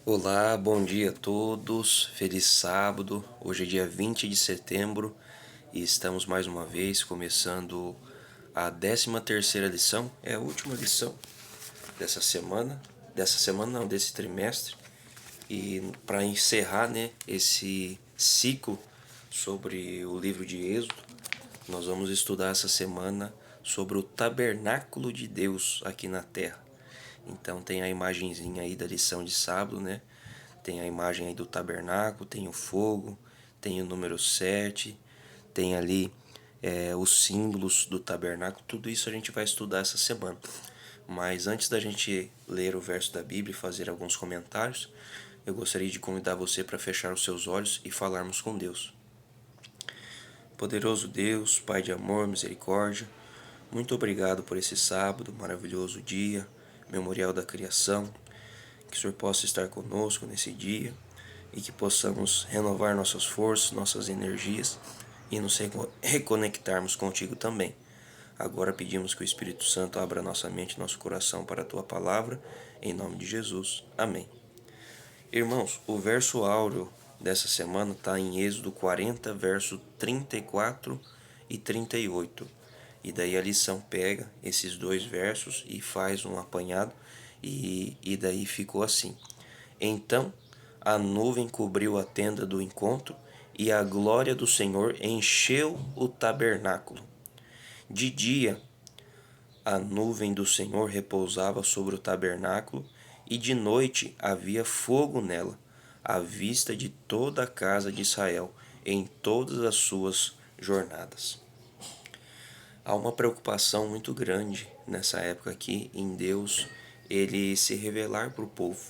Olá, bom dia a todos, feliz sábado. Hoje é dia 20 de setembro e estamos mais uma vez começando a 13ª lição, é a última lição dessa semana não, desse trimestre. E para encerrar, né, esse ciclo sobre o livro de Êxodo, nós vamos estudar essa semana sobre o tabernáculo de Deus aqui na terra. Então tem a imagenzinha aí da lição de sábado, né? Tem a imagem aí do tabernáculo, tem o fogo, tem o número 7, tem ali os símbolos do tabernáculo. Tudo isso a gente vai estudar essa semana. Mas antes da gente ler o verso da Bíblia e fazer alguns comentários, eu gostaria de convidar você para fechar os seus olhos e falarmos com Deus. Poderoso Deus, Pai de amor, misericórdia, muito obrigado por esse sábado, maravilhoso dia, memorial da criação. Que o Senhor possa estar conosco nesse dia e que possamos renovar nossas forças, nossas energias e nos reconectarmos contigo também. Agora pedimos que o Espírito Santo abra nossa mente e nosso coração para a tua palavra, em nome de Jesus. Amém. Irmãos, o verso áureo dessa semana está em Êxodo 40, verso 34 e 38. E daí a lição pega esses dois versos e faz um apanhado, e daí ficou assim. Então a nuvem cobriu a tenda do encontro, e a glória do Senhor encheu o tabernáculo. De dia, a nuvem do Senhor repousava sobre o tabernáculo, e de noite havia fogo nela, à vista de toda a casa de Israel, em todas as suas jornadas. Há uma preocupação muito grande nessa época aqui em Deus, ele se revelar para o povo,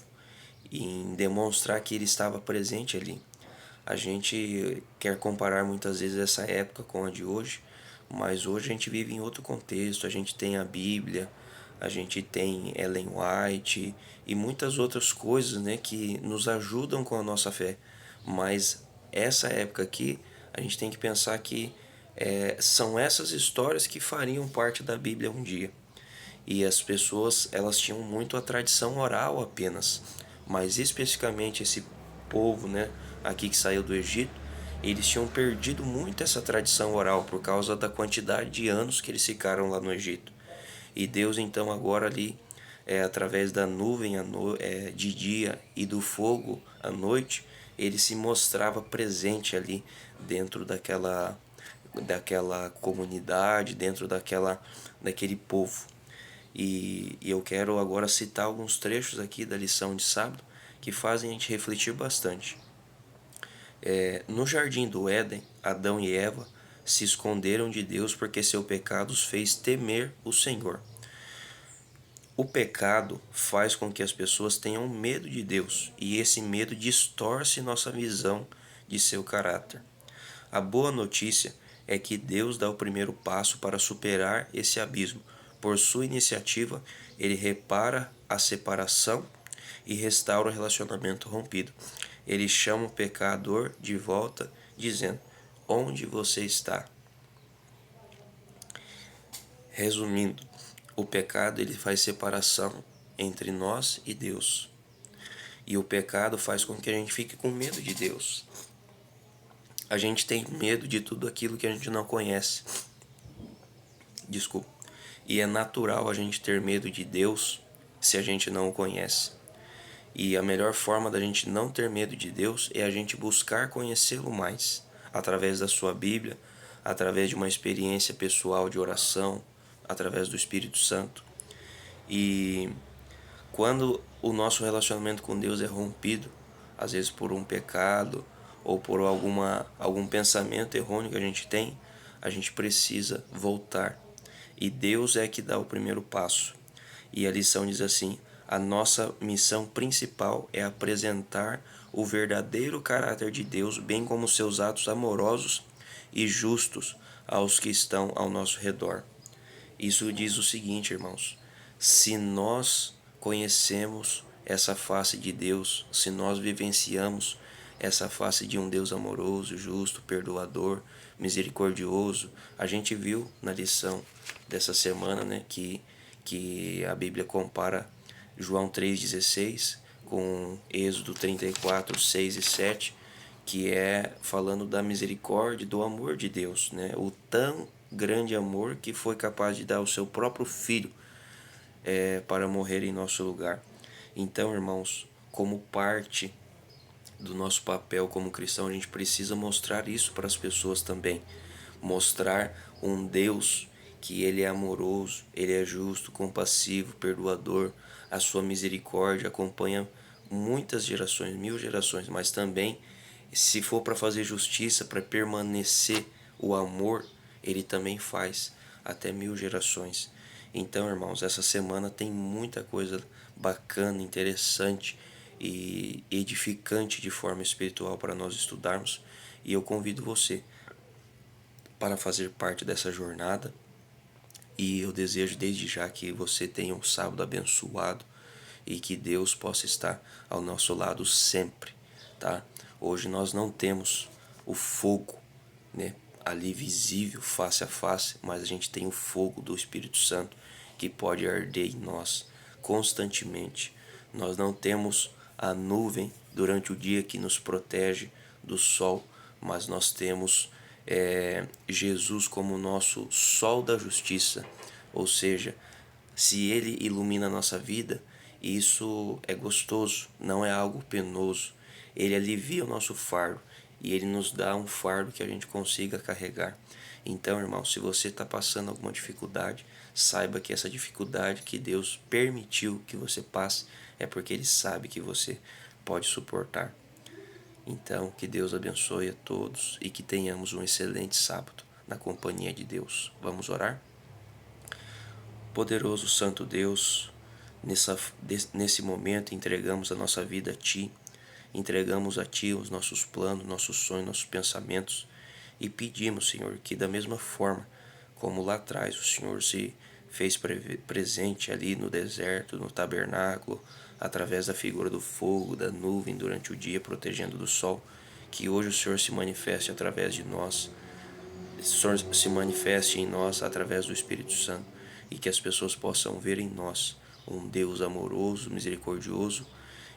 em demonstrar que ele estava presente ali. A gente quer comparar muitas vezes essa época com a de hoje, mas hoje a gente vive em outro contexto. A gente tem a Bíblia, a gente tem Ellen White e muitas outras coisas, né, que nos ajudam com a nossa fé. Mas essa época aqui, a gente tem que pensar que são essas histórias que fariam parte da Bíblia um dia. E as pessoas, elas tinham muito a tradição oral apenas, mas especificamente esse povo, né, aqui que saiu do Egito, eles tinham perdido muito essa tradição oral por causa da quantidade de anos que eles ficaram lá no Egito. E Deus então agora ali, através da nuvem de dia e do fogo à noite, ele se mostrava presente ali dentro daquela comunidade, dentro daquele povo. E eu quero agora citar alguns trechos aqui da lição de sábado que fazem a gente refletir bastante. No jardim do Éden, Adão e Eva se esconderam de Deus porque seu pecado os fez temer o Senhor. O pecado faz com que as pessoas tenham medo de Deus, e esse medo distorce nossa visão de seu caráter. A boa notícia é que Deus dá o primeiro passo para superar esse abismo. Por sua iniciativa, ele repara a separação e restaura o relacionamento rompido. Ele chama o pecador de volta, dizendo: Onde você está? Resumindo, o pecado ele faz separação entre nós e Deus. E o pecado faz com que a gente fique com medo de Deus. A gente tem medo de tudo aquilo que a gente não conhece. Desculpa. E é natural a gente ter medo de Deus se a gente não o conhece. E a melhor forma da gente não ter medo de Deus é a gente buscar conhecê-lo mais, através da sua Bíblia, através de uma experiência pessoal de oração, através do Espírito Santo. E quando o nosso relacionamento com Deus é rompido, às vezes por um pecado ou por algum pensamento errôneo que a gente precisa voltar. E Deus é que dá o primeiro passo. E a lição diz assim: a nossa missão principal é apresentar o verdadeiro caráter de Deus, bem como seus atos amorosos e justos aos que estão ao nosso redor. Isso diz o seguinte, irmãos: se nós conhecemos essa face de Deus, se nós vivenciamos essa face de um Deus amoroso, justo, perdoador, misericordioso, a gente viu na lição dessa semana, né, que a Bíblia compara João 3,16 com Êxodo 34, 6 e 7, que é falando da misericórdia, do amor de Deus, né? O tão grande amor que foi capaz de dar o seu próprio filho para morrer em nosso lugar. Então, irmãos, como parte do nosso papel como cristão, a gente precisa mostrar isso para as pessoas também. Mostrar um Deus que ele é amoroso, ele é justo, compassivo, perdoador. A sua misericórdia acompanha muitas gerações, 1000 gerações, mas também, se for para fazer justiça, para permanecer o amor, ele também faz até 1000 gerações. Então, irmãos, essa semana tem muita coisa bacana, interessante e edificante de forma espiritual para nós estudarmos, e eu convido você para fazer parte dessa jornada. E eu desejo desde já que você tenha um sábado abençoado e que Deus possa estar ao nosso lado sempre, tá? Hoje nós não temos o fogo, né, ali visível, face a face, mas a gente tem o fogo do Espírito Santo que pode arder em nós constantemente. Nós não temos a nuvem durante o dia que nos protege do sol, mas nós temos Jesus como nosso sol da justiça, ou seja, se ele ilumina a nossa vida, isso é gostoso, não é algo penoso. Ele alivia o nosso fardo e ele nos dá um fardo que a gente consiga carregar. Então, irmão, se você está passando alguma dificuldade, saiba que essa dificuldade que Deus permitiu que você passe é porque Ele sabe que você pode suportar. Então, que Deus abençoe a todos e que tenhamos um excelente sábado na companhia de Deus. Vamos orar? Poderoso Santo Deus, nesse momento entregamos a nossa vida a Ti, entregamos a Ti os nossos planos, nossos sonhos, nossos pensamentos e pedimos, Senhor, que da mesma forma como lá atrás o Senhor se fez presente ali no deserto, no tabernáculo, através da figura do fogo, da nuvem durante o dia, protegendo do sol, que hoje o Senhor se manifeste através de nós, o Senhor se manifeste em nós através do Espírito Santo e que as pessoas possam ver em nós um Deus amoroso, misericordioso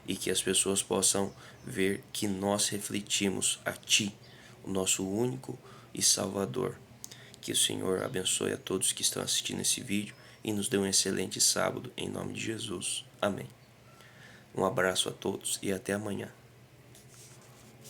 e que as pessoas possam ver que nós refletimos a Ti, o nosso único e Salvador. Que o Senhor abençoe a todos que estão assistindo esse vídeo e nos dê um excelente sábado em nome de Jesus. Amém. Um abraço a todos e até amanhã.